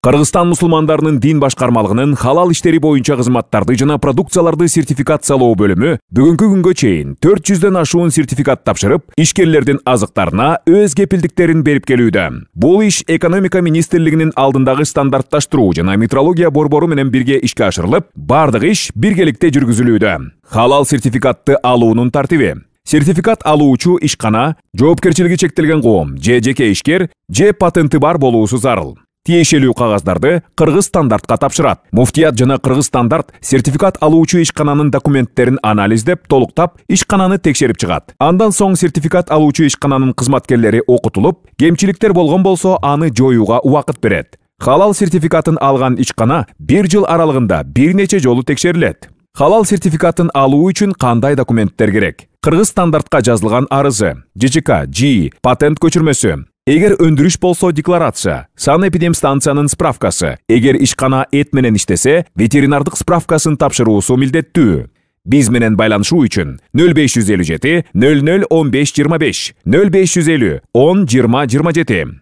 Кыргызстан мусулмандарынын дин башкармалыгынын халал иштери боюнча кызматтарды жана продукцияларды сертификациялоо бөлүмү бүгүнкү күнгө чейин 400дөн ашуун сертификат тапшырып, ишкерлердин азыктарына өз кепилдиктерин берип келүүдө. Бул иш экономика министрлигинин алдындагы стандартташтыруу жана метрология борбору менен бирге ишке ашырылып, бардык иш биргеликте жүргүзүлүүдө. Халал сертификатты алуунун тартиби: сертификат алуучу ишкана, жоопкерчилиги чектелген коом, жеке ишкер, патенти бар болуусу зарыл. Тиешелүү кагаздарды кыргыз стандартка тапшырат. Муфтият жана кыргыз стандарт сертификат алуучу ишкананын документтерин анализдеп, толуктап, ишкананы текшерип чыгат. Андан соң сертификат алуучу ишкананын кызматкерлери окутулуп, кемчиликтер болгон болсо аны жоюуга убакыт берет. Халал сертификатын алган ишкана 1 жыл аралыгында бир нече жолу текшерилет. Халал сертификатын алуу үчүн кандай документтер керек? Кыргыз стандартка жазылган арызы, ЖЧК, патент көчүрмөсү. Эгер өндүрүш болсо декларация, санэпидемстанциянын справкасы. Эгер ишкана эт менен иштесе, ветеринардык справкасын тапшыруусу милдеттүү. Биз менен байланышуу үчүн 0557 00 15 25, 0550 10 20 27.